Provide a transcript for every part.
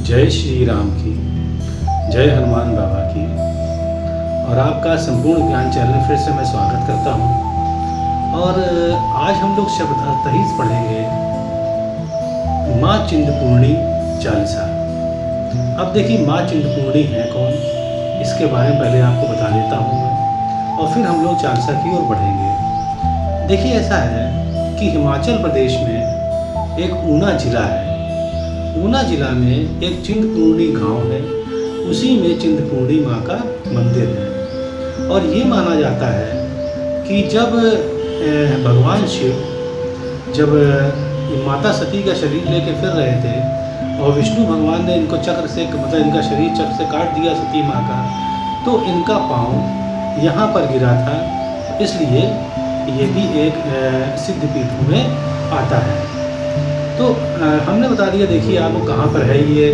जय श्री राम की, जय हनुमान बाबा की। और आपका संपूर्ण ज्ञान चैनल में फिर से मैं स्वागत करता हूँ। और आज हम लोग शब्द तहीस पढ़ेंगे माँ चिंतपूर्णी चालीसा। अब देखिए माँ चिंतपूर्णी है कौन, इसके बारे में पहले आपको बता देता हूँ मैं, और फिर हम लोग चालीसा की ओर बढ़ेंगे। देखिए ऐसा है कि हिमाचल प्रदेश में एक ऊना जिला है। ऊना जिला में एक चिंतपूर्णी गांव है, उसी में चिंतपूर्णी माँ का मंदिर है। और ये माना जाता है कि जब भगवान शिव जब माता सती का शरीर लेके फिर रहे थे और विष्णु भगवान ने इनको चक्र से मतलब इनका शरीर चक्र से काट दिया सती माँ का, तो इनका पाँव यहाँ पर गिरा था। इसलिए ये भी एक सिद्ध पीठों में आता है। तो हमने बता दिया। देखिए आपको कहाँ पर है ये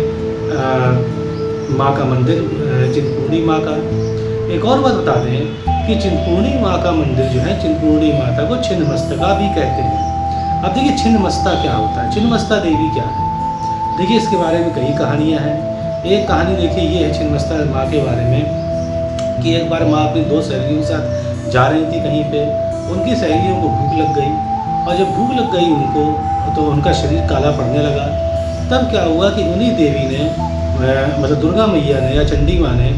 माँ का मंदिर, चिंतपूर्णी माँ का। एक और बात बता दें कि चिंतपूर्णी माँ का मंदिर जो है, चिंतपूर्णी माता को छिन्नमस्तिका भी कहते हैं। अब देखिए छिन्नमस्ता क्या होता है, छिन्नमस्ता देवी क्या है। देखिए इसके बारे में कई कहानियाँ हैं। एक कहानी देखिए ये है छिन्नमस्ता माँ के बारे में कि एक बार माँ अपनी दो सहेलियों के साथ जा रही थी कहीं पे। उनकी सहेलियों को भूख लग गई, और जब भूख लग गई उनको तो उनका शरीर काला पड़ने लगा। तब क्या हुआ कि उन्हीं देवी ने मतलब दुर्गा मैया ने या चंडी माँ ने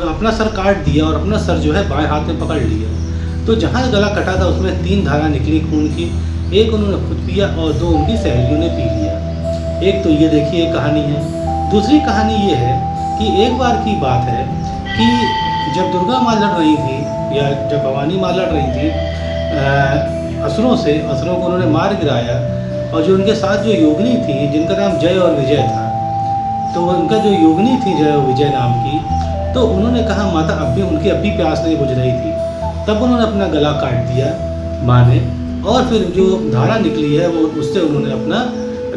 अपना सर काट दिया और अपना सर जो है बाएं हाथ में पकड़ लिया। तो जहाँ गला कटा था उसमें 3 धारा निकली खून की। एक उन्होंने खुद पिया और 2 उनकी सहेलियों ने पी लिया। एक तो ये देखिए कहानी है। दूसरी कहानी ये है कि एक बार की बात है कि जब दुर्गा माँ लड़ रही थी या जब भवानी माँ लड़ रही थी असुरों को उन्होंने मार गिराया। और जो उनके साथ जो योगिनी थी जिनका नाम जय और विजय था, तो उनका जो योगिनी थी जय और विजय नाम की, तो उन्होंने कहा माता उनकी अब भी प्यास नहीं बुझ रही थी। तब उन्होंने अपना गला काट दिया माँ ने, और फिर जो धारा निकली है वो उससे उन्होंने अपना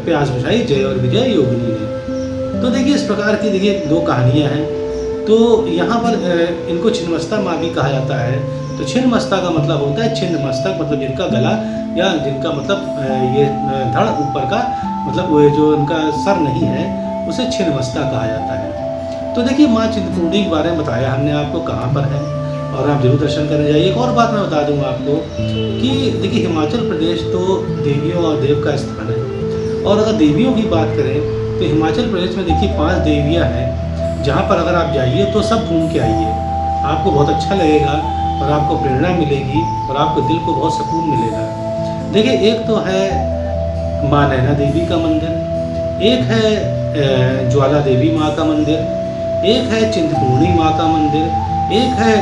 प्यास बुझाई जय और विजय योगिनी ने। तो देखिए इस प्रकार की देखिए 2 कहानियाँ हैं। तो यहाँ पर इनको छिन्नमस्ता माँ भी कहा जाता है। तो छिन्नमस्ता का मतलब होता है छिन्न मस्तक, मतलब जिनका गला या जिनका मतलब ये धड़ ऊपर का मतलब वो जो उनका सर नहीं है उसे छिन्नमस्ता कहा जाता है। तो देखिए माँ चिंतपूर्णी के बारे में बताया हमने आपको कहाँ पर है, और आप जरूर दर्शन करने जाइए। एक और बात मैं बता दूँ आपको कि देखिए हिमाचल प्रदेश तो देवियों और देव का स्थान है। और अगर देवियों की बात करें तो हिमाचल प्रदेश में देखिए 5 देवियाँ हैं, जहाँ पर अगर आप जाइए तो सब घूम के आइए, आपको बहुत अच्छा लगेगा और आपको प्रेरणा मिलेगी और आपको दिल को बहुत सुकून मिलेगा। देखिए एक तो है माँ नैना देवी का मंदिर, एक है ज्वाला देवी माँ का मंदिर, एक है चिंतपूर्णी माँ का मंदिर, एक है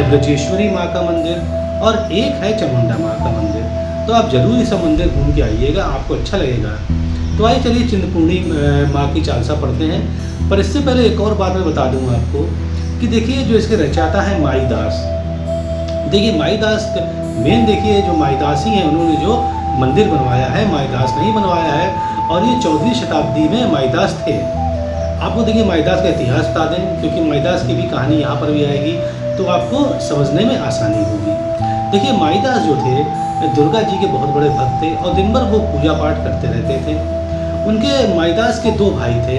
ब्रजेश्वरी माँ का मंदिर, और एक है चामुंडा माँ का मंदिर। तो आप जरूर इस मंदिर घूम के आइएगा, आपको अच्छा लगेगा। तो आइए चलिए चिंतपूर्णी माँ की चालीसा पढ़ते हैं। पर इससे पहले एक और बात मैं बता दूँ आपको कि देखिए जो इसके रचयिता है माईदास। देखिए माईदास मेन देखिए जो माईदासी हैं उन्होंने जो मंदिर बनवाया है, माईदास नहीं बनवाया है। और ये 14वीं शताब्दी में माईदास थे। आपको देखिए माईदास का इतिहास बता दें, क्योंकि माईदास की भी कहानी यहाँ पर भी आएगी तो आपको समझने में आसानी होगी। देखिए माईदास जो थे दुर्गा जी के बहुत बड़े भक्त थे और दिन भर वो पूजा पाठ करते रहते थे। उनके माईदास के 2 भाई थे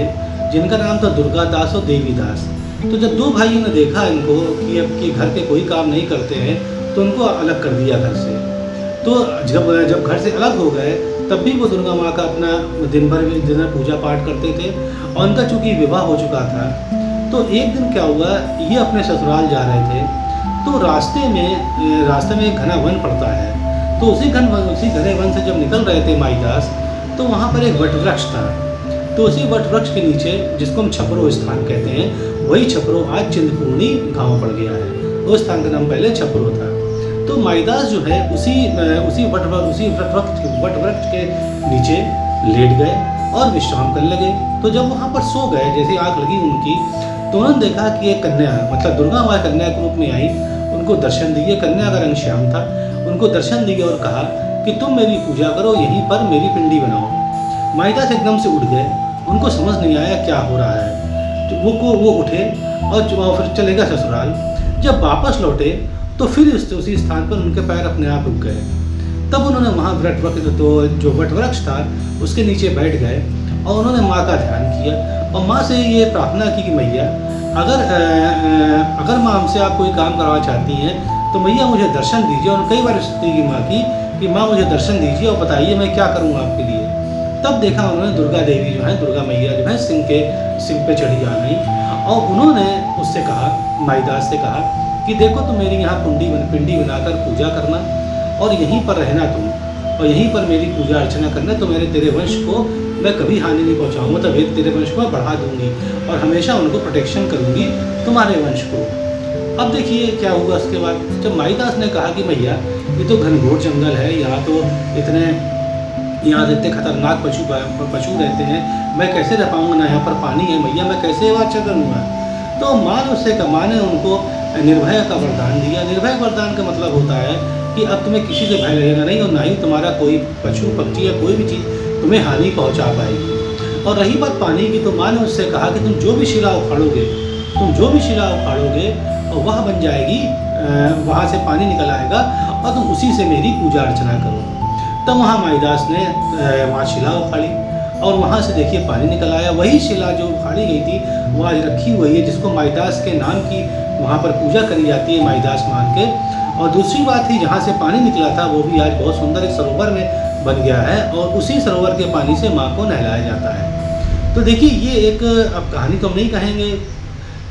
जिनका नाम था दुर्गादास और देवीदास। तो जब 2 भाइयों ने देखा इनको कि अब के घर के कोई काम नहीं करते हैं तो उनको अलग कर दिया घर से। तो जब घर से अलग हो गए तब भी वो दुर्गा माँ का अपना दिन भर पूजा पाठ करते थे। और उनका चूँकि विवाह हो चुका था, तो एक दिन क्या हुआ, ये अपने ससुराल जा रहे थे। तो रास्ते में एक घना वन पड़ता है। तो उसी घने वन से जब निकल रहे थे माईदास, तो वहाँ पर एक वटवृक्ष था। तो उसी वटवृक्ष के नीचे, जिसको हम छपरो स्थान कहते हैं, वही छपरो आज चिंतपूर्णी गांव पड़ गया है। वो स्थान का नाम पहले छपरो था। तो माईदास जो है उसी वटवृक्ष के नीचे लेट गए और विश्राम करने लगे। तो जब वहाँ पर सो गए, जैसे आग लगी उनकी, तो उन्होंने देखा कि एक कन्या मतलब दुर्गा माँ कन्या के रूप में आई, उनको दर्शन दिए। कन्या का रंग श्याम था। उनको दर्शन दिए और कहा कि तुम मेरी पूजा करो, यहीं पर मेरी पिंडी बनाओ। माईदास एकदम से उठ गए, उनको समझ नहीं आया क्या हो रहा है। तो वो उठे और फिर चले गए ससुराल। जब वापस लौटे तो फिर उसी स्थान पर उनके पैर अपने आप रुक गए। तब उन्होंने वहाँ वटवृक्ष तो जो वटवृक्ष था उसके नीचे बैठ गए और उन्होंने माँ का ध्यान किया और माँ से ये प्रार्थना की कि मैया अगर माँ हमसे आप कोई काम करवाना चाहती हैं तो मैया मुझे दर्शन दीजिए। और कई बार स्थिति की माँ की कि माँ मुझे दर्शन दीजिए और बताइए मैं क्या करूँ आपके लिए। तब देखा उन्होंने दुर्गा देवी जो है, दुर्गा मैया जो है सिंह पे चढ़ी आ गई और उन्होंने उससे कहा, माईदास से कहा कि देखो तुम मेरी यहाँ पिंडी बनाकर पूजा करना और यहीं पर रहना तुम, और यहीं पर मेरी पूजा अर्चना करना, तो तेरे वंश को मैं कभी हानि नहीं पहुँचाऊँगा, तो तेरे वंश को मैं बढ़ा दूँगी और हमेशा उनको प्रोटेक्शन करूँगी तुम्हारे वंश को। अब देखिए क्या हुआ उसके बाद, जब माईदास ने कहा कि भैया ये तो घनघोर जंगल है, यहाँ तो इतने खतरनाक पशु रहते हैं, मैं कैसे रह पाऊँगा, ना यहाँ पर पानी है मैया, मैं कैसे वाचा करूँगा। तो माँ ने उनको निर्भय का वरदान दिया। निर्भय वरदान का मतलब होता है कि अब तुम्हें किसी से भय लगेगा नहीं और ना ही तुम्हारा कोई पशु पक्षी या कोई भी चीज़ तुम्हें हानि पहुँचा पाएगी। और रही बात पानी की, तो माँ ने उससे कहा कि तुम जो भी शिला उखाड़ोगे और वह बन जाएगी, वहाँ से पानी निकल आएगा और तुम उसी से मेरी पूजा अर्चना करो। तब वहाँ माईदास ने वहाँ शिला उखाड़ी और वहाँ से देखिए पानी निकल आया। वही शिला जो उखाड़ी गई थी वो आज रखी हुई है, जिसको माईदास के नाम की वहाँ पर पूजा करी जाती है, माईदास मान के। और दूसरी बात थी, जहाँ से पानी निकला था वो भी आज बहुत सुंदर एक सरोवर में बन गया है और उसी सरोवर के पानी से माँ को नहलाया जाता है। तो देखिए ये एक, अब कहानी तो हम नहीं कहेंगे,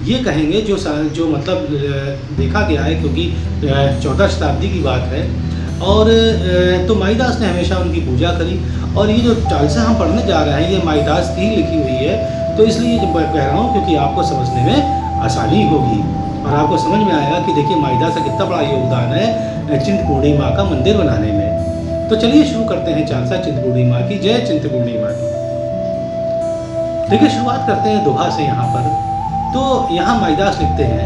ये कहेंगे जो मतलब देखा गया है, क्योंकि 14 शताब्दी की बात है। और तो माईदास ने हमेशा उनकी पूजा करी। और ये जो चालीसा हम पढ़ने जा रहे हैं ये माईदास की लिखी हुई है, तो इसलिए कह रहा हूँ क्योंकि आपको समझने में आसानी होगी और आपको समझ में आएगा कि देखिए माईदास का कितना बड़ा योगदान है चिंतपूर्णी माँ का मंदिर बनाने में। तो चलिए शुरू करते हैं चालीसा चिंतपूर्णी माँ की। जय चिंतपूर्णी माँ की। देखिए शुरुआत करते हैं दोहा से यहाँ पर। तो यहाँ माईदास लिखते हैं,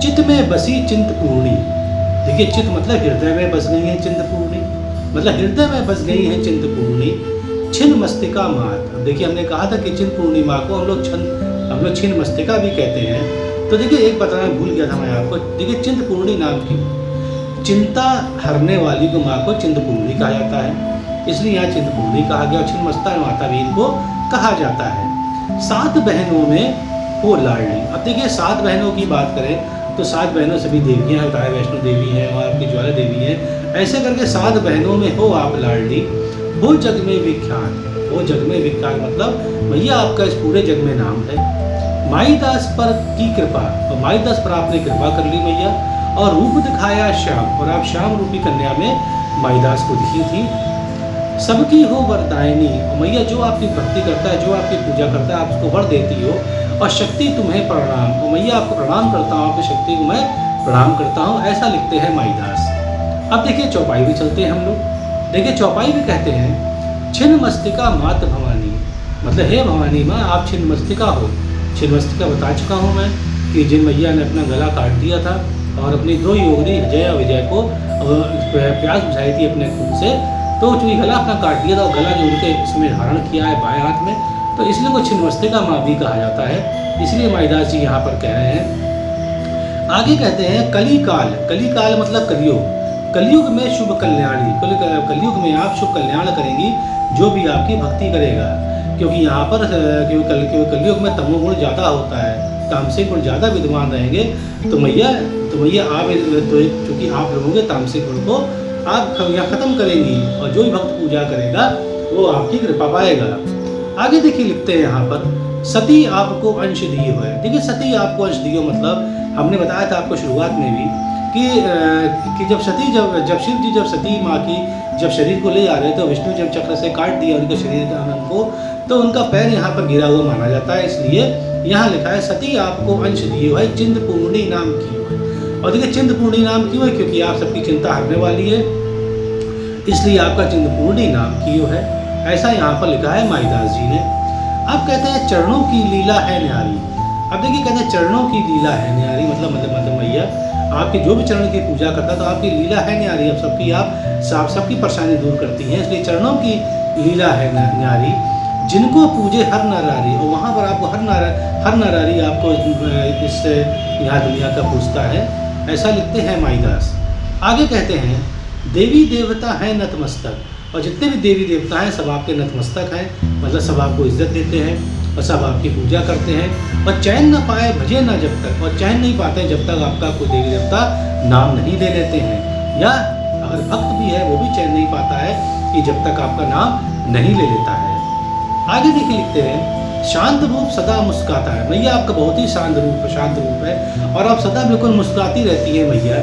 चित्त में बसी चिंतपूर्णी। देखिए चित्त मतलब हृदय में बस गई है चिंतपूर्णी, मतलब हृदय में बस गई है चिंतपूर्णी। छिन्न मस्तिका मात। देखिए हमने कहा था कि चिंतपूर्णी माँ को हम लोग छिन्न मस्तिका भी कहते हैं। तो देखिए एक बताना भूल गया था मैं आपको। देखिए चिंतपूर्णी नाम की, चिंता हरने वाली को माँ को चिंतपूर्णी कहा जाता है, इसलिए यहाँ चिंतपूर्णी कहा गया। और छिन्नमस्ता माता भी इनको कहा जाता है। 7 बहनों में वो लाडली। अब देखिए 7 बहनों की बात करें तो 7 बहनों सभी देवियाँ हैं, बताया वैष्णो देवी है और आपकी ज्वाला देवी है। ऐसे करके 7 बहनों में हो आप लाडली, वो जग में विख्यात। वो जग में विख्यात मतलब भैया आपका इस पूरे जग में नाम है। माईदास पर की कृपा, और माईदास पर आपने कृपा कर ली मैया, और रूप दिखाया श्याम, और आप श्याम रूपी कन्या में माईदास को दिखी थी। सबकी हो वरदायिनी, और मैया जो आपकी भक्ति करता है, जो आपकी पूजा करता है, आप उसको वर देती हो। और शक्ति तुम्हें प्रणाम, और मैया आपको प्रणाम करता हूँ, आपकी शक्ति को मैं प्रणाम करता हूँ। ऐसा लिखते हैं माईदास। अब देखिए चौपाई भी चलते हैं हम लोग। देखिए चौपाई भी कहते हैं, छिन्न मस्तिका मात भवानी, मतलब हे भवानी माँ आप छिन्न मस्तिका हो। छिन्न मस्तिका बता चुका हूँ मैं कि जिन मैया ने अपना गला काट दिया था और अपनी 2 योगिनी जया विजय को प्यास बुझाई थी अपने खून से, तो चूँकि गला अपना काट दिया था और गला जो उनके इसमें धारण किया है बाएं हाथ में, तो इसलिए को छिन्नमस्तिका माँ भी कहा जाता है। इसलिए माईदास जी यहाँ पर कह रहे हैं। आगे कहते हैं कलिकाल। कलिकाल मतलब कलयुग। कलयुग में शुभ कल्याणी, कलयुग में आप शुभ कल्याण करेंगी जो भी आपकी भक्ति करेगा। क्योंकि यहाँ पर कलयुग में तमोगुण ज़्यादा होता है, तामसिक गुण ज़्यादा विद्वान रहेंगे। तो मैया आप चूँकि आप लोगों के तामसिक गुण को आप यहाँ खत्म करेंगी और जो भी भक्त पूजा करेगा वो आपकी कृपा पाएगा। आगे देखिए लिखते हैं यहाँ पर, सती आपको अंश दिए हुए। देखिए सती आपको अंश दिए मतलब हमने बताया था आपको शुरुआत में भी कि जब शिव जी जब सती माँ की जब शरीर को ले आ रहे थे, विष्णु जब चक्र से काट दिया उनके शरीर का आनंद को, तो उनका पैर यहाँ पर गिरा हुआ माना जाता है। इसलिए यहाँ लिखा है सती आपको अंश दिए हुए, चिंतपूर्णी नाम की हुए। और देखिए चिंतपूर्णी नाम क्यों है, क्योंकि आप सबकी चिंता हरने वाली है, इसलिए आपका चिंतपूर्णी नाम की है। ऐसा यहाँ पर लिखा है माईदास जी ने। अब कहते हैं चरणों की लीला है न्यारी। अब देखिए कहते हैं चरणों की लीला है न्यारी, मतलब मैया आपके जो भी चरण की पूजा करता है तो आपकी लीला है न्यारी। अब सबकी परेशानी दूर करती हैं, इसलिए चरणों की लीला है न्यारी। जिनको पूजे हर नारारी, और वहाँ पर आपको हर नारारी आपको इस यहाँ दुनिया का पूजता है। ऐसा लिखते हैं माईदास। आगे कहते हैं देवी देवता है नतमस्तक। और जितने भी देवी देवता हैं सब आपके नतमस्तक हैं, मतलब सब आपको इज्जत देते हैं और सब आपकी पूजा करते हैं। और चैन न पाए भजे ना जब तक, और चैन नहीं पाते जब तक आपका कोई देवी देवता नाम नहीं ले लेते हैं, या अगर भक्त भी है वो भी चैन नहीं पाता है कि जब तक आपका नाम नहीं ले लेता है। आगे देखिए लिखते हैं, शांत रूप सदा मुस्कुराता है। मैया आपका बहुत ही शांत रूप है और आप सदा बिल्कुल मुस्कुराती रहती है मैया,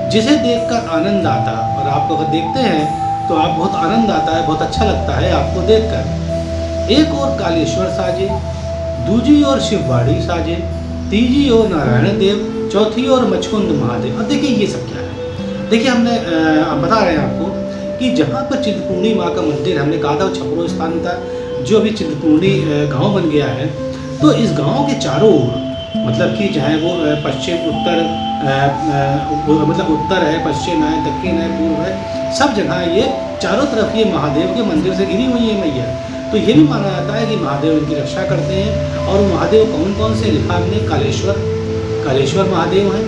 जिसे देखकर आनंद आता, और आप अगर देखते हैं तो आप बहुत आनंद आता है, बहुत अच्छा लगता है आपको देखकर। एक और कालेश्वर साजे, दूजी ओर शिववाड़ी साजे, तीजी ओर नारायण देव, चौथी ओर मचकुंद महादेव। अब देखिए ये सब क्या है। देखिए हमने बता रहे हैं आपको कि जहाँ पर चिंतपूर्णी माँ का मंदिर, हमने कहा था वो छपरो स्थान था, जो अभी चिंतपूर्णी गांव बन गया है। तो इस गांव के चारों ओर, मतलब कि चाहे वो पश्चिम उत्तर मतलब उत्तर है, पश्चिम है, दक्षिण है, पूर्व है, सब जगह ये चारों तरफ ये महादेव के मंदिर से घिरी हुई है मैया। तो ये भी माना जाता है कि महादेव इनकी रक्षा करते हैं। और वो महादेव कौन कौन से लिखा हमने, कालेश्वर महादेव हैं,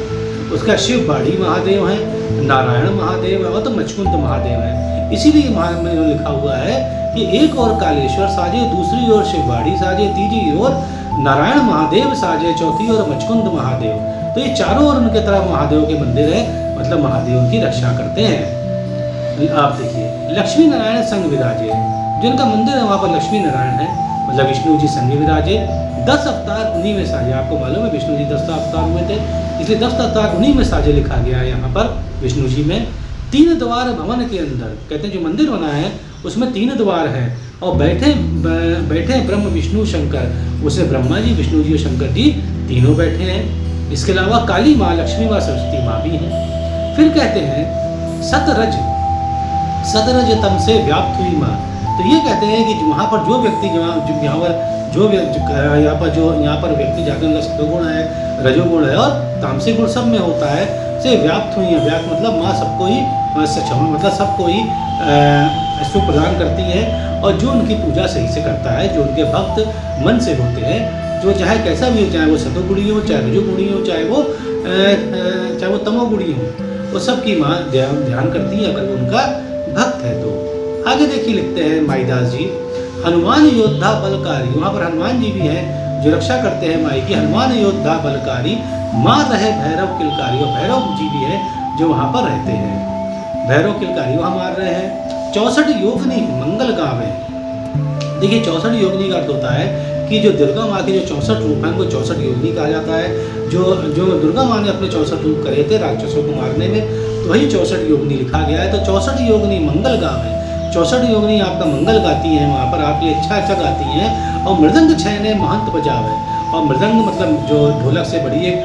उसका शिववाड़ी महादेव है, नारायण महादेव है और तो मचकुंद महादेव है। इसीलिए में लिखा हुआ है कि एक और कालेश्वर साजे, दूसरी ओर शिववाड़ी साजे, तीसरी ओर नारायण महादेव साजे, चौथी ओर मचकुंद महादेव। तो ये चारों ओर उनके तरफ महादेव के मंदिर है, मतलब महादेव की रक्षा करते हैं। आप देखिए लक्ष्मी नारायण संग विराजे, जिनका मंदिर है वहाँ पर लक्ष्मी नारायण है, मतलब विष्णु जी संग विराजे। 10 अवतार उन्हीं में साजे, आपको मालूम है विष्णु जी 10 अवतार हुए थे, इसलिए 10 अवतार उन्हीं में साजे लिखा गया है यहाँ पर विष्णु जी में। 3 द्वार भवन के अंदर, कहते हैं जो मंदिर बना है उसमें 3 द्वार हैं, और बैठे ब्रह्म विष्णु शंकर, उसमें ब्रह्मा जी, विष्णु जी और शंकर जी तीनों बैठे हैं। इसके अलावा काली माँ, लक्ष्मी माँ, सरस्वती माँ भी हैं। फिर कहते हैं सतरज तम से व्याप्त हुई माँ। तो ये कहते हैं कि वहाँ पर जो व्यक्ति यहाँ पर व्यक्ति जाकर उनका सतोगुण है, रजोगुण है और तामसिक गुण सब में होता है, से व्याप्त हुई है। व्याप्त मतलब माँ सबको ही मतलब सबको ही सुख प्रदान करती है, और जो उनकी पूजा सही से करता है, जो उनके भक्त मन से होते हैं, जो चाहे कैसा भी हो, चाहे वो सतोगुणी हो, चाहे रजोगुणी हो, चाहे वो तमोगुणी हो, वो सबकी माँ ध्यान करती है अगर वो उनका भक्त है तो। आगे देखिए लिखते हैं माईदास जी, हनुमान योद्धा बलकारी, वहाँ पर हनुमान जी भी हैं जो रक्षा करते हैं माई की। हनुमान योद्धा बलकारी, माँ रहे भैरव किलकारी, और भैरव जी भी है जो वहाँ पर रहते हैं, भैरव किलकारी वहाँ मार रहे हैं। 64 योगिनी मंगल गावे। देखिए 64 योगिनी का अर्थ होता है कि जो दुर्गा माँ के जो 64 रूप हैं उनको 64 योगिनी कहा जाता है। जो दुर्गा माँ ने अपने 64 रूप करे थे राक्षसों को मारने में, तो वही 64 योगिनी लिखा गया है। तो 64 योगिनी मंगल गावे, 64 योगिनी आपका मंगल गाती हैं, वहाँ पर आपकी अच्छा गाती हैं। और मृदंग छैने महंत बजावे, और मृदंग मतलब जो ढोलक से बड़ी एक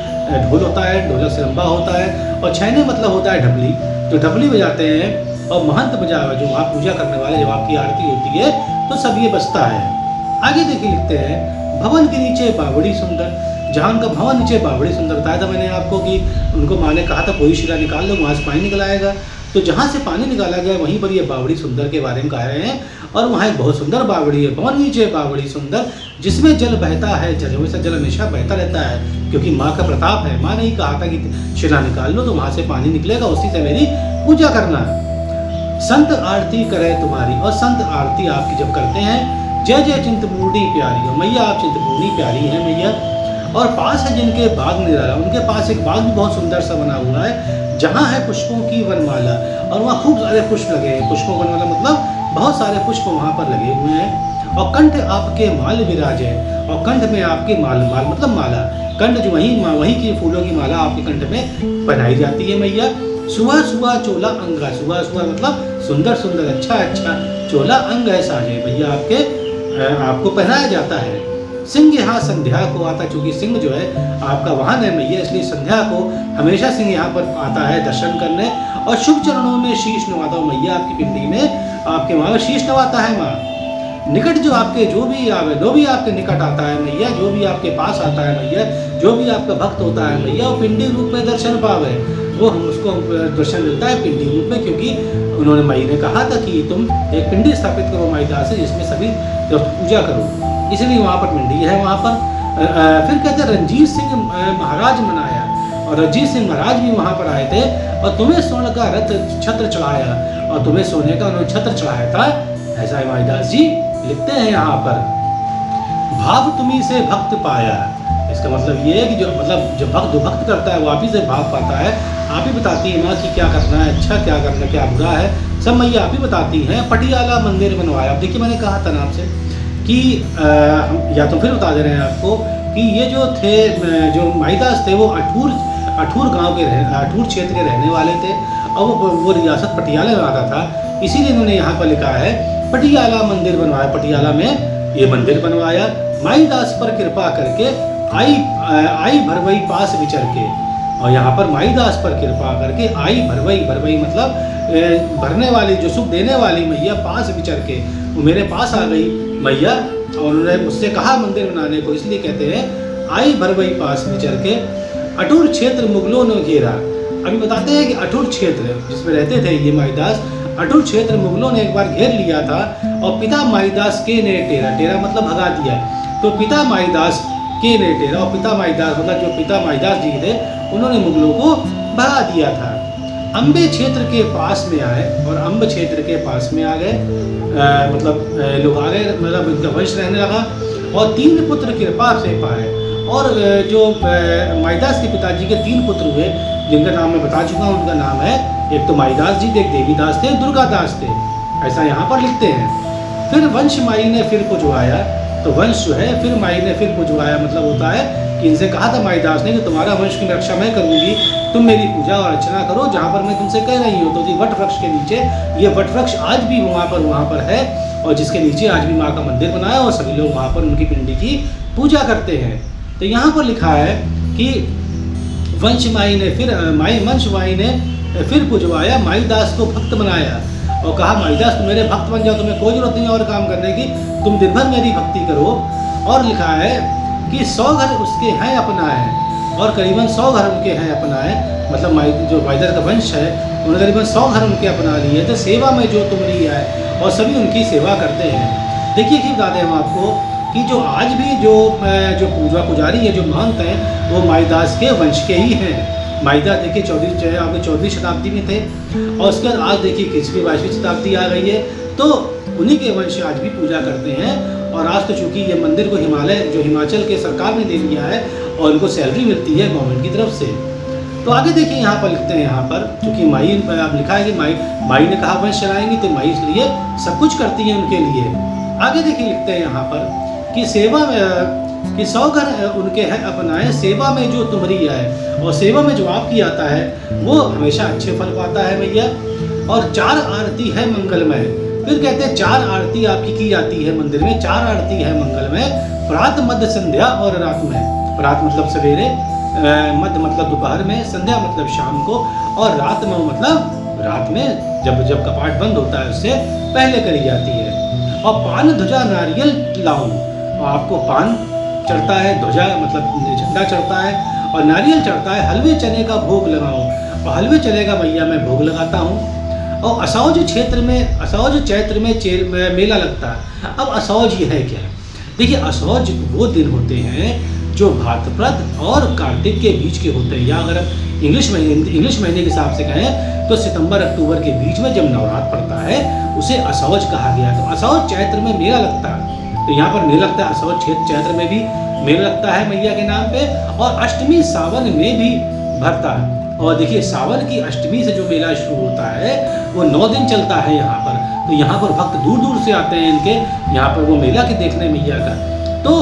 ढोल होता है, ढोलक से लंबा होता है, और छैने मतलब होता है ढबली, जो ढबली बजाते हैं। और महंत बजावे, जो वहाँ पूजा करने वाले, जब आपकी आरती होती है तो सब ये बजता है। आगे देखिए लिखते हैं, भवन के नीचे बावड़ी सुंदर, जहाँ उनका भवन नीचे बावड़ी सुंदर बताया था मैंने आपको कि उनको माँ ने कहा था कोई शिला निकाल लो, वहाँ से पानी निकल आएगा। तो जहाँ से पानी निकाला गया वहीं पर ये बावड़ी सुंदर के बारे में कह रहे हैं, और वहाँ एक बहुत सुंदर बावड़ी है। भवन नीचे बावड़ी सुंदर, जिसमें जल बहता है, जल से जल हमेशा बहता रहता है, क्योंकि माँ का प्रताप है। माँ ने ही कहा था कि शिला निकाल लो तो वहाँ से पानी निकलेगा, उसी से मेरी पूजा करना। संत आरती करे तुम्हारी, और संत आरती आपकी जब करते हैं, जय जय चिंतपूर्णी प्यारी हो मैया, आप चिंतपूर्णी प्यारी हैं मैया। और पास है जिनके बाग निराला, उनके पास एक बाग भी बहुत सुंदर सा बना हुआ है, जहाँ है पुष्पों की वनमाला, और वहाँ खूब सारे पुष्प लगे हैं। पुष्पों का मतलब बहुत सारे पुष्प वहाँ पर लगे हुए हैं। और कंठ आपके माल विराजे, और कंठ में आपके माल मतलब माला, कंठ जो वहीं की फूलों की माला आपके कंठ में पहनाई जाती है मैया। सुबह सुबह चोला अंगा, सुबह सुबह मतलब सुंदर सुंदर अच्छा चोला अंग है साजे भैया आपको पहनाया जाता है। सिंह यहाँ संध्या को आता, चूंकि सिंह जो है आपका वाहन है मैया, इसलिए संध्या को हमेशा सिंह यहाँ पर आता है दर्शन करने। और शुभ चरणों में शीश नवाता हूँ मैया, आपकी पिंडी में आपके वहाँ शीश नवाता है माँ। निकट जो भी आपके निकट आता है मैया, जो भी आपके पास आता है मैया, जो भी आपका भक्त होता है मैया, वो पिंडी रूप में दर्शन पावे, वो हम उसको दर्शन मिलता है पिंडी रूप में। क्योंकि उन्होंने माई ने कहा था कि तुम एक पिंडी स्थापित करो माईदास से, जिसमें सभी पूजा करो, इसलिए वहाँ पर पिंडी है वहाँ पर। फिर कहते हैं रणजीत सिंह महाराज मनाया, और रणजीत सिंह महाराज भी वहाँ पर आए थे, और तुम्हें स्वर्ण का रथ छत्र चढ़ाया, और तुम्हें सोने का उन्होंने छत्र चढ़ाया था। ऐसा माईदास जी लिखते हैं यहाँ पर। भाव तुम्ही से भक्त पाया, इसका मतलब ये है कि जो भक्त करता है वो आप ही से भाव पाता है। आप ही बताती है माँ कि क्या करना है, अच्छा क्या करना, क्या बुरा है, सब मैया आप ही बताती हैं। पटियाला मंदिर बनवाया। अब देखिए मैंने कहा था ना आपसे कि या तो फिर बता दे रहे हैं आपको कि ये जो थे, जो माईदास थे वो अठूर गांव के अठूर क्षेत्र के रहने वाले थे और वो रियासत पटियाला में आता था। इसीलिए इन्होंने यहाँ पर लिखा है पटियाला मंदिर बनवाया। पटियाला में ये मंदिर बनवाया। माईदास पर कृपा करके आई भरवई पास विचर के। और यहाँ पर माईदास पर कृपा करके आई भरवई मतलब भरने वाली, जो सुख देने वाली मैया पास विचर के, वो मेरे पास आ गई मैया और उन्होंने मुझसे कहा मंदिर बनाने को। इसलिए कहते हैं आई भरवई पास विचर के। अठूर क्षेत्र मुगलों ने घेरा। अभी बताते हैं कि अठूर क्षेत्र जिसमें रहते थे ये माईदास, अठूर क्षेत्र मुगलों ने एक बार घेर लिया था और पिता माईदास के ने टेरा मतलब भगा दिया। तो पिता माईदास के ने टेरा, और पिता माईदास मतलब जो पिता माईदास जी थे उन्होंने मुगलों को भगा दिया था। अम्बे क्षेत्र के पास में आए और अम्ब क्षेत्र के पास में आ गए, मतलब लोग आ गए, मतलब उनका वंश रहने लगा। और 3 पुत्र कृपा से पाए। और जो माईदास के पिताजी के 3 पुत्र हुए जिनका नाम मैं बता चुका हूँ। उनका नाम है, एक तो माईदास जी थे, एक देवीदास थे, दुर्गादास थे। ऐसा यहाँ पर लिखते हैं। फिर वंश माई ने फिर पुजवाया। तो वंश जो है फिर माई ने फिर पुजवाया, मतलब होता है कि इनसे कहा था माईदास ने कि तुम्हारा वंश की रक्षा मैं करूँगी, तुम मेरी पूजा और अर्चना करो जहाँ पर मैं तुमसे कह रही हूँ। तो जी वट वृक्ष के नीचे, ये वट वृक्ष आज भी वहाँ पर है और जिसके नीचे आज भी माँ का मंदिर बनाया और सभी लोग वहाँ पर उनकी पिंडी की पूजा करते हैं। तो यहाँ पर लिखा है कि वंश माई ने फिर पुजवाया, माईदास को भक्त बनाया और कहा माईदास तुम मेरे भक्त बन जाओ, तुम्हें कोई जरूरत नहीं और काम करने की, तुम दिन भर मेरी भक्ति करो। और लिखा है कि 100 घर उसके हैं अपनाए और करीबन 100 घर उनके हैं अपनाए, मतलब जो माईदास का वंश है उन्होंने करीबन 100 घर उनके अपना लिए थे। सेवा में जो तुम्हारी है और सभी उनकी सेवा करते हैं। देखिए कि बता दें हम आपको कि जो आज भी जो पूजा पुजारी है, जो महंत हैं, वो माईदास के वंश के ही हैं। माईदास देखिए 14वीं शताब्दी में थे और उसके बाद आज देखिए 21वीं शताब्दी आ गई है, तो उन्हीं के वंश आज भी पूजा करते हैं। और आज तो चूँकि ये मंदिर को हिमाचल के सरकार ने दे दिया है और उनको सैलरी मिलती है गवर्नमेंट की तरफ से। तो आगे देखिए यहाँ पर लिखते हैं, यहाँ पर चूँकि माई अब लिखा है कि माई ने कहा वंश चलाएंगी, तो माई इसलिए सब कुछ करती है उनके लिए। आगे देखिए लिखते हैं यहाँ पर कि सेवा में कि 100 घर उनके हैं अपनाए, सेवा में जो तुम्हारी है और सेवा में जो आपकी आता है वो हमेशा अच्छे फल पाता है मैया। और 4 आरती है मंगलमय। फिर कहते हैं 4 आरती आपकी की जाती है मंदिर में। 4 आरती है मंगलमय, प्रात मध्य संध्या और रात में। प्रात मतलब सवेरे, मध्य मतलब दोपहर में, संध्या मतलब शाम को, और रात में मतलब रात में जब कपाट बंद होता है उससे पहले करी जाती है। और पान ध्वजा नारियल लाऊं, और आपको पान चढ़ता है, ध्वजा मतलब झंडा चढ़ता है और नारियल चढ़ता है। हलवे चने का भोग लगाऊं, और हलवे चने का मैया मैं भोग लगाता हूँ। और असौज चैत्र में मेला लगता है। अब असौज ये है क्या? देखिए असौज वो दिन होते हैं जो भाद्रपद और कार्तिक के बीच के होते हैं, या अगर आप इंग्लिश महीने के हिसाब से कहें तो सितंबर अक्टूबर के बीच में जब नवरात्र पड़ता है उसे असौज कहा गया। तो असौज चैत्र में मेला लगता है, तो यहाँ पर मेला लगता है। असौज चैत्र में भी मेला लगता है मैया के नाम पे। और अष्टमी सावन में भी भरता है। और देखिए सावन की अष्टमी से जो मेला शुरू होता है वो 9 दिन चलता है यहाँ पर। तो यहाँ पर भक्त दूर दूर से आते हैं इनके यहाँ पर वो मेला के देखने मैया का। तो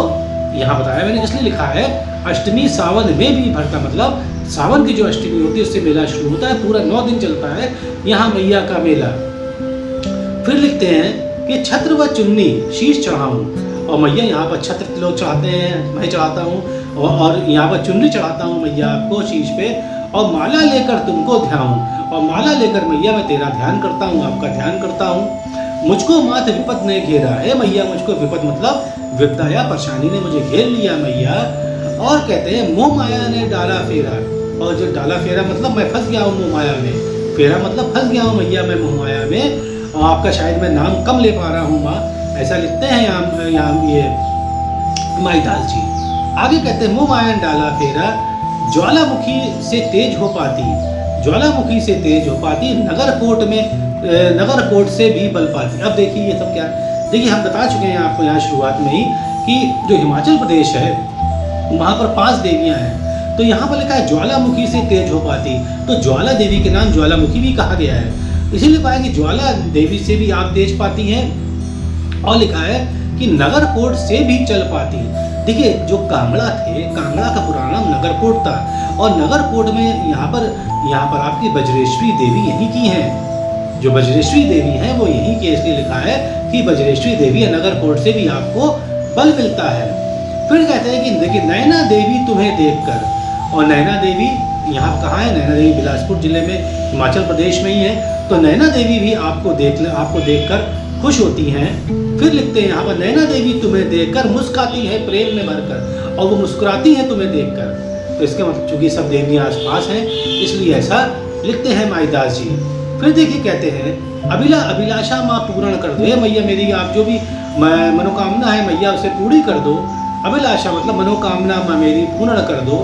यहाँ बताया मैंने इसलिए लिखा है अष्टमी सावन में भी भरता, मतलब सावन की जो अष्टमी होती है उससे मेला शुरू होता है, पूरा 9 दिन चलता है यहाँ मैया का मेला। फिर लिखते हैं कि छत्र व चुन्नी शीश चढ़ाऊं, और मैया यहाँ पर छत्र लोग चढ़ाते हैं, मैं चढ़ाता हूँ, और यहाँ पर चुन्नी चढ़ाता हूँ मैया आपको शीश पे। और माला लेकर तुमको ध्याऊं, और माला लेकर मैया मैं तेरा ध्यान करता हूँ, आपका ध्यान करता हूँ। मुझको मात विपत ने घेरा है मैया, मुझको विपत मतलब विपदा या परेशानी ने मुझे घेर लिया मैया। और कहते हैं मोह माया ने डाला फेरा, और जो डाला फेरा मतलब मैं फंस गया हूँ मोह माया में, फेरा मतलब फंस गया हूँ मैया मैं मोह माया में। और आपका शायद मैं नाम कम ले पा रहा हूँ माँ, ऐसा लिखते हैं यहाँ ये माईदास जी। आगे कहते हैं मोह माया ने डाला फेरा, ज्वालामुखी से तेज हो पाती, ज्वालामुखी से तेज हो पाती, नगर कोट में नगर कोट से भी बल पाती। अब देखिए ये सब क्या, देखिए हम बता चुके हैं आपको यहाँ शुरुआत में ही कि जो हिमाचल प्रदेश है वहाँ पर 5 देवियाँ हैं, तो यहाँ पर लिखा है ज्वालामुखी से तेज हो पाती, तो ज्वाला देवी के नाम ज्वालामुखी भी कहा गया है, इसीलिए कहा कि ज्वाला देवी से भी आप तेज पाती हैं। और लिखा है कि नगर कोट से भी चल पाती। देखिए जो कांगड़ा थे, कांगड़ा का पुराना नाम नगरकोट था, और नगरकोट में यहाँ पर आपकी बज्रेश्वरी देवी यहीं की हैं। जो बज्रेश्वरी देवी हैं वो यहीं की, इसलिए लिखा है कि बज्रेश्वरी देवी नगरकोट से भी आपको बल मिलता है। फिर कहते हैं कि देखिए नैना देवी तुम्हें देखकर, और नैना देवी यहाँ कहाँ है? नैना देवी बिलासपुर जिले में हिमाचल प्रदेश में ही है। तो नैना देवी भी आपको देखकर खुश होती हैं। फिर लिखते हैं यहाँ पर नैना देवी तुम्हें देखकर मुस्कुराती है प्रेम में भरकर, और वो मुस्कुराती है तुम्हें देखकर। तो इसके मतलब चूंकि सब देवियाँ आसपास हैं इसलिए ऐसा लिखते हैं माईदास जी। फिर देखिए कहते हैं अभिलाषा माँ पूर्ण कर दो, हे मैया मेरी आप जो भी मनोकामना है मैया उसे पूरी कर दो। अभिलाषा मतलब मनोकामना माँ मेरी पूर्ण कर दो।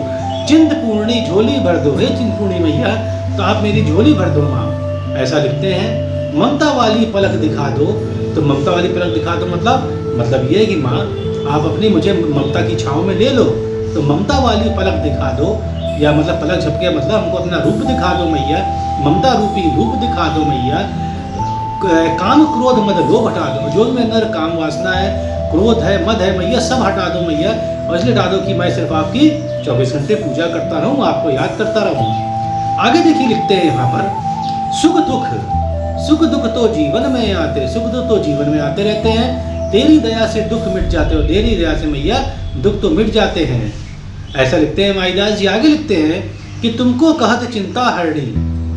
चिंतपूर्णी झोली भर दो, हे चिंतपूर्णी मैया तो आप मेरी झोली भर दो माँ, ऐसा लिखते हैं। ममता वाली पलक दिखा दो, तो ममता वाली पलक दिखा दो मतलब ये है कि माँ आप अपनी मुझे ममता की छाँव में ले लो, तो ममता वाली पलक दिखा दो, या मतलब पलक झपके मतलब हमको अपना रूप दिखा दो मैया, ममता रूपी रूप दिखा दो मैया। काम क्रोध मद लोभ हटा दो, जो में अंदर काम वासना है, क्रोध है, मद है मैया सब हटा दो मैया, और इसलिए हटा दो कि मैं सिर्फ आपकी 24 घंटे पूजा करता रहूँ, आपको याद करता रहूँ। आगे देखिए लिखते हैं यहाँ पर सुख दुख तो जीवन में आते, सुख दुख तो जीवन में आते रहते हैं, तेरी दया से दुख मिट जाते हो, तेरी दया से मैया दुख तो मिट जाते हैं, ऐसा लिखते हैं माईदास जी। आगे लिखते हैं कि तुमको कहत चिंता हरणी,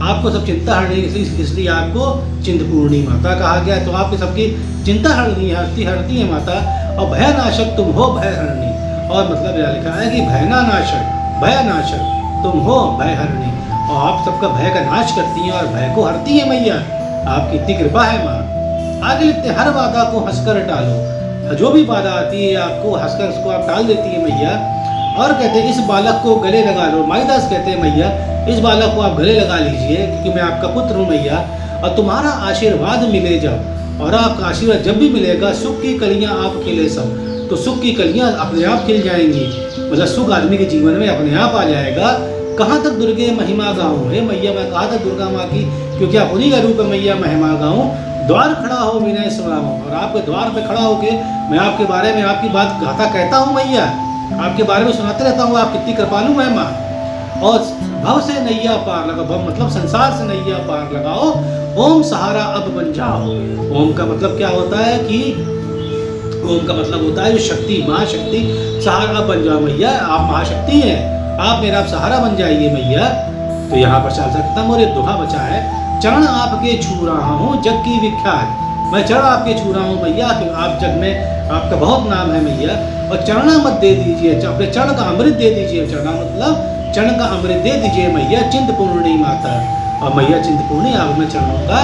आपको सब चिंता हरणी इसलिए आपको चिंतपूर्णी माता कहा गया है, तो आपके सबकी चिंता हरणी हरती है माता। और भयनाशक तुम हो भय हरणी, और मतलब यह लिखा है कि भयनाशक तुम हो भय हरणी, और आप सबका भय का नाश करती हैं और भय को हरती है मैया, आपकी इतनी कृपा है माँ। आगे लिखते हैं हर बाधा को हंसकर टालो, जो भी बाधा आती है आपको हंसकर उसको आप टाल देती है मैया। और कहते हैं इस बालक को गले लगा लो, माईदास कहते हैं मैया इस बालक को आप गले लगा लीजिए क्योंकि मैं आपका पुत्र हूँ मैया, और तुम्हारा आशीर्वाद मिले जब, और आपका आशीर्वाद जब भी मिलेगा सुख की कलियाँ आप खिले सब, तो सुख की कलियाँ अपने आप खिल जाएंगी, मतलब सुख आदमी के जीवन में अपने आप आ जाएगा। कहाँ तक दुर्गे महिमा गाऊँ, हे मैया मैं कहाँ तक दुर्गा माँ की, क्योंकि आप उन्हीं का रूप है मैया, महिमा गाऊँ। द्वार खड़ा हो विनय सुनाऊँ, और आपके द्वार पे खड़ा होके मैं आपके बारे में आपकी बात गाथा कहता हूँ मैया, आपके बारे में सुनाते रहता हूँ, आप कितनी कृपालु है माँ। और भव से नैया पार लगाओ, भव मतलब संसार से नैया पार लगाओ, ओम सहारा अब बन जाओ। ओम का मतलब क्या होता है कि ओम का मतलब होता है जो शक्ति, महाशक्ति, सहारा अब बन जाओ मैया, आप महाशक्ति हैं, आप मेरा सहारा बन जाइए मैया। तो यहाँ पर चाल सकता और एक दोहा बचा है, चरण आपके छू रहा हूँ जग की विख्यात, मैं चरण आपके छू रहा हूँ मैया, आप जग में आपका बहुत नाम है मैया, और चरणा मत दे दीजिए, अपने चरण का अमृत दे दीजिए, चरणा मतलब चरण का अमृत दे दीजिए मैया चिंतपूर्णी माता, और मैया चिंतपूर्णी आप अपने चरणों का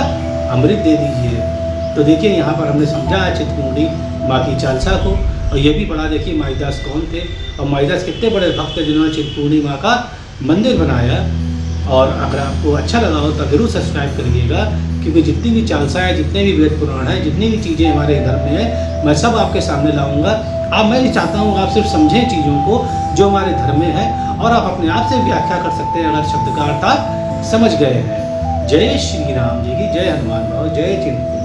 अमृत दे दीजिए। तो देखिए यहाँ पर हमने समझा है चिंतपूर्णी माँ की चालसा को, और ये भी पढ़ा देखिए माईदास कौन थे, और माईदास कितने बड़े भक्त हैं जिन्होंने चिंतपूर्णी माँ का मंदिर बनाया। और अगर आपको अच्छा लगा हो तो जरूर सब्सक्राइब करिएगा, क्योंकि जितनी भी चालसाएँ, जितने भी वेद पुराण हैं, जितनी भी चीज़ें हमारे धर्म में हैं, मैं सब आपके सामने लाऊंगा। मैं ये चाहता हूँ आप सिर्फ समझें चीज़ों को जो हमारे धर्म में है, और आप अपने आप से व्याख्या कर सकते हैं अगर शब्द का अर्थ आप समझ गए हैं। जय श्री राम जी की जय, हनुमान बाबा जय चिंतपूर्णी।